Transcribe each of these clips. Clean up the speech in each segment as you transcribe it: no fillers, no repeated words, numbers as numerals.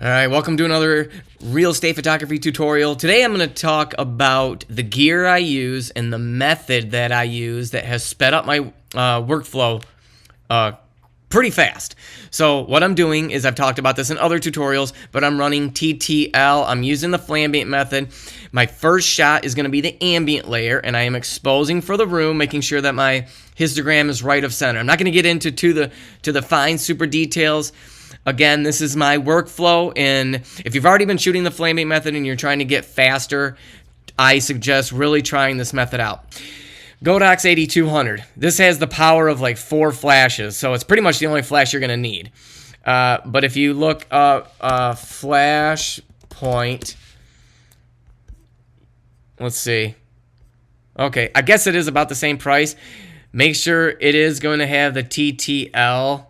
Alright, welcome to another real estate photography tutorial. Today I'm going to talk about the gear I use and the method that I use that has sped up my workflow pretty fast. So what I'm doing is, I've talked about this in other tutorials, but I'm running TTL. I'm using the flambient method. My first shot is going to be the ambient layer, and I am exposing for the room, making sure that my histogram is right of center. I'm not going to get into the fine super details. Again, this is my workflow, and if you've already been shooting the flambient method and you're trying to get faster, I suggest really trying this method out. Godox 8200. This has the power of like 4 flashes, so it's pretty much the only flash you're going to need. But if you look up flash point, let's see. Okay, I guess it is about the same price. Make sure it is going to have the TTL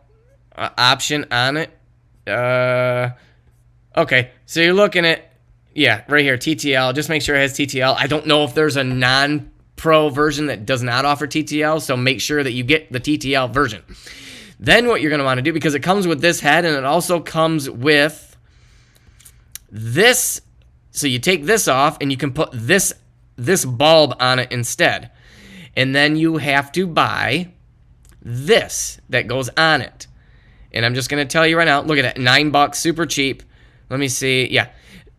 option on it. Okay, so you're looking at, yeah, right here, TTL. Just make sure it has TTL. I don't know if there's a non-pro version that does not offer TTL, so make sure that you get the TTL version. Then what you're going to want to do, because it comes with this head and it also comes with this, so you take this off and you can put this bulb on it instead. And then you have to buy this that goes on it. And I'm just going to tell you right now, look at it, $9, super cheap. Let me see. Yeah,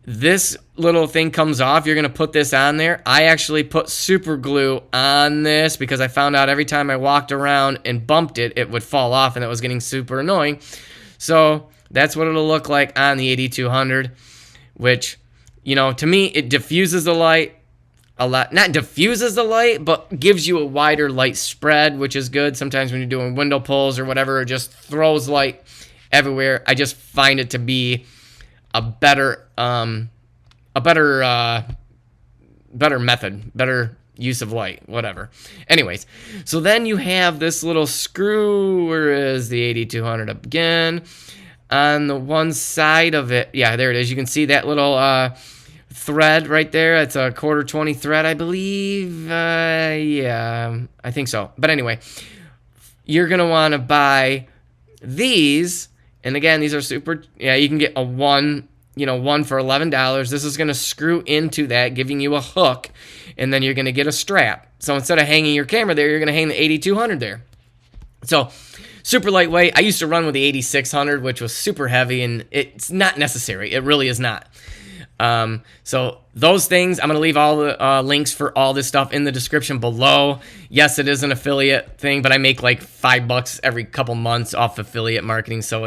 this little thing comes off. You're going to put this on there. I actually put super glue on this because I found out every time I walked around and bumped it, it would fall off, and it was getting super annoying. So that's what it'll look like on the 8200, which, you know, to me, it diffuses the light a lot. Not diffuses the light, but gives you a wider light spread, which is good. Sometimes when you're doing window pulls or whatever, it just throws light everywhere. I just find it to be a better method, better use of light, whatever. Anyways, so then you have this little screw. Where is the 8200 again? On the one side of it, yeah, there it is. You can see that little thread right there. It's a 1/4 thread, I believe. Yeah, I think so. But anyway, you're gonna want to buy these, and again, these are super. Yeah, you can get a one for $11. This is gonna screw into that, giving you a hook, and then you're gonna get a strap. So instead of hanging your camera there, you're gonna hang the 8200 there. So super lightweight. I used to run with the 8600, which was super heavy, and it's not necessary. It really is not. So those things, I'm going to leave all the links for all this stuff in the description below. Yes, it is an affiliate thing, but I make like $5 every couple months off affiliate marketing. So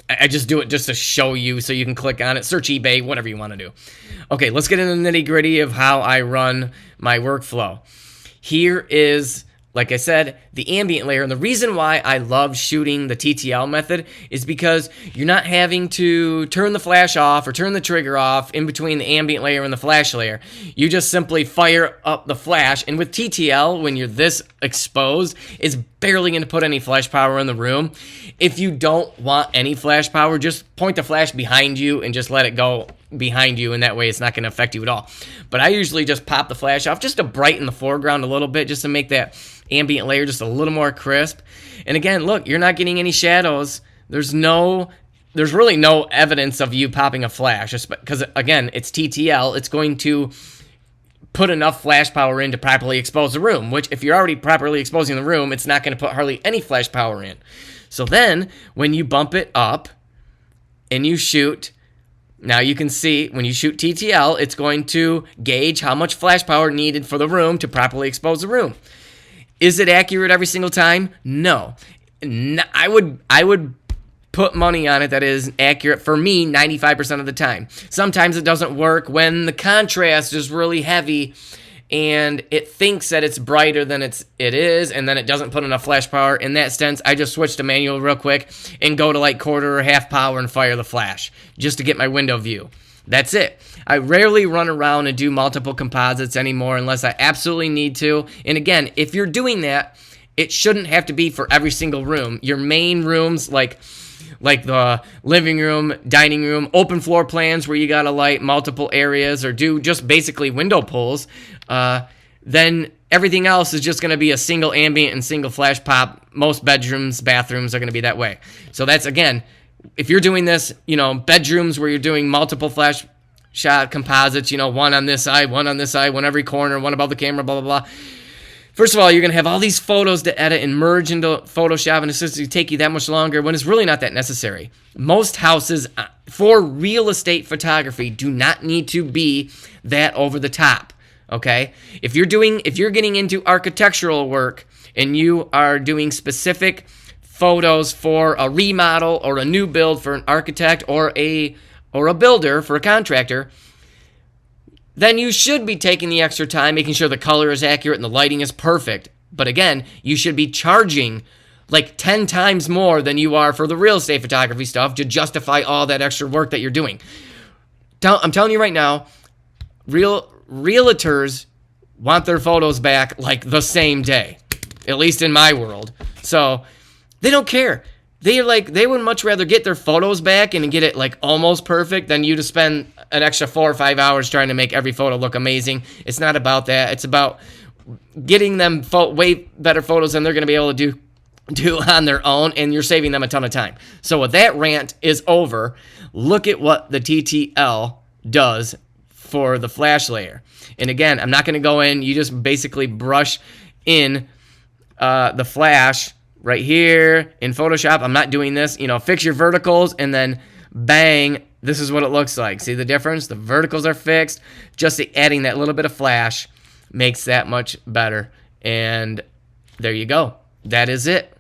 I just do it just to show you so you can click on it, search eBay, whatever you want to do. Okay, let's get into the nitty gritty of how I run my workflow. Here is, like I said, the ambient layer. And the reason why I love shooting the TTL method is because you're not having to turn the flash off or turn the trigger off in between the ambient layer and the flash layer. You just simply fire up the flash. And with TTL, when you're this exposed, it's barely going to put any flash power in the room. If you don't want any flash power, just point the flash behind you and just let it go behind you, and that way it's not going to affect you at all. But I usually just pop the flash off just to brighten the foreground a little bit, just to make that ambient layer just a little more crisp. And again, look, you're not getting any shadows. There's really no evidence of you popping a flash, because again, it's TTL. It's going to put enough flash power in to properly expose the room, which if you're already properly exposing the room, it's not going to put hardly any flash power in. So then when you bump it up and you shoot, now you can see when you shoot TTL, it's going to gauge how much flash power needed for the room to properly expose the room. Is it accurate every single time? No. I would put money on it that is accurate for me 95% of the time. Sometimes it doesn't work when the contrast is really heavy and it thinks that it's brighter than it is, and then it doesn't put enough flash power. In that sense, I just switch to manual real quick and go to like 1/4 or half power and fire the flash just to get my window view. That's it. I rarely run around and do multiple composites anymore unless I absolutely need to. And again, if you're doing that, it shouldn't have to be for every single room. Your main rooms, like the living room, dining room, open floor plans where you got to light multiple areas or do just basically window pulls, then everything else is just going to be a single ambient and single flash pop. Most bedrooms, bathrooms are going to be that way. So that's, again, if you're doing this, bedrooms where you're doing multiple flash shot composites, one on this side, one on this side, one every corner, one above the camera, blah, blah, blah. First of all, you're going to have all these photos to edit and merge into Photoshop, and it's just going to take you that much longer when it's really not that necessary. Most houses for real estate photography do not need to be that over the top, okay? If you're getting into architectural work and you are doing specific photos for a remodel or a new build for an architect or a builder for a contractor, then you should be taking the extra time, making sure the color is accurate and the lighting is perfect. But again, you should be charging like 10 times more than you are for the real estate photography stuff to justify all that extra work that you're doing. I'm telling you right now, realtors want their photos back like the same day, at least in my world. So they don't care. They would much rather get their photos back and get it like almost perfect than you to spend an extra 4 or 5 hours trying to make every photo look amazing. It's not about that. It's about getting them way better photos than they're going to be able to do on their own, and you're saving them a ton of time. So with that rant is over, look at what the TTL does for the flash layer. And again, I'm not going to go in. You just basically brush in the flash right here in Photoshop. I'm not doing this. Fix your verticals, and then bang, this is what it looks like. See the difference? The verticals are fixed. Just adding that little bit of flash makes that much better. And there you go. That is it.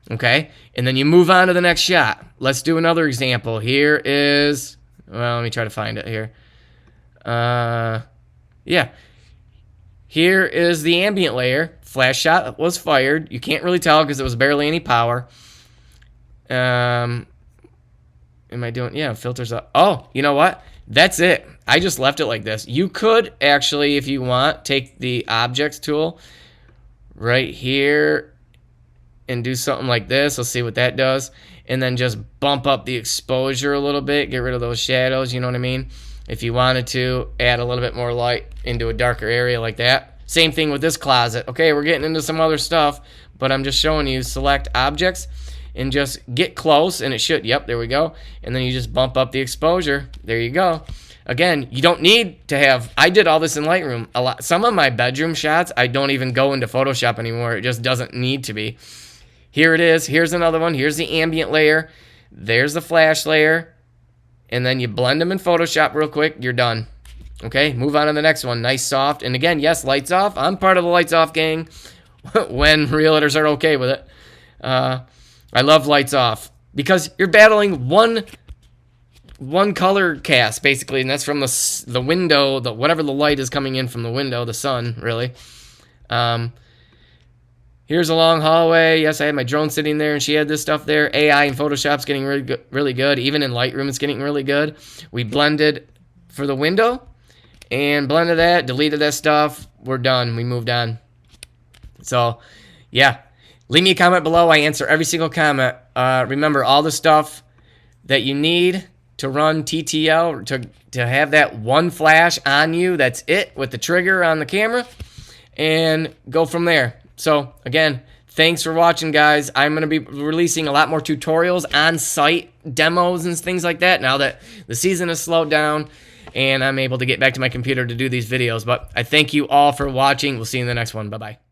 Okay? And then you move on to the next shot. Let's do another example. Here is, well, let me try to find it here. Yeah. Here is the ambient layer. Flash shot was fired. You can't really tell because it was barely any power. Am I doing? Yeah, filters up. Oh, you know what? That's it. I just left it like this. You could actually, if you want, take the objects tool right here and do something like this. Let's see what that does. And then just bump up the exposure a little bit. Get rid of those shadows, you know what I mean? If you wanted to, add a little bit more light into a darker area like that. Same thing with this closet. Okay, we're getting into some other stuff, but I'm just showing you select objects and just get close, and it should, yep, there we go. And then you just bump up the exposure. There you go. Again, you don't need to have, I did all this in Lightroom. Some of my bedroom shots, I don't even go into Photoshop anymore. It just doesn't need to be. Here it is. Here's another one. Here's the ambient layer. There's the flash layer. And then you blend them in Photoshop real quick. You're done. Okay, move on to the next one. Nice, soft. And again, yes, lights off. I'm part of the lights off gang when realtors are okay with it. I love lights off because you're battling one color cast, basically, and that's from the window, whatever the light is coming in from the window, the sun, really. Here's a long hallway. Yes, I had my drone sitting there, and she had this stuff there. AI in Photoshop's getting really good. Even in Lightroom, it's getting really good. We blended for the window and blended that, deleted that stuff. We're done. We moved on. So, yeah. Leave me a comment below. I answer every single comment. Remember, all the stuff that you need to run TTL, to have that one flash on you, that's it, with the trigger on the camera, and go from there. So, again, thanks for watching, guys. I'm going to be releasing a lot more tutorials, on-site demos and things like that now that the season has slowed down and I'm able to get back to my computer to do these videos. But I thank you all for watching. We'll see you in the next one. Bye-bye.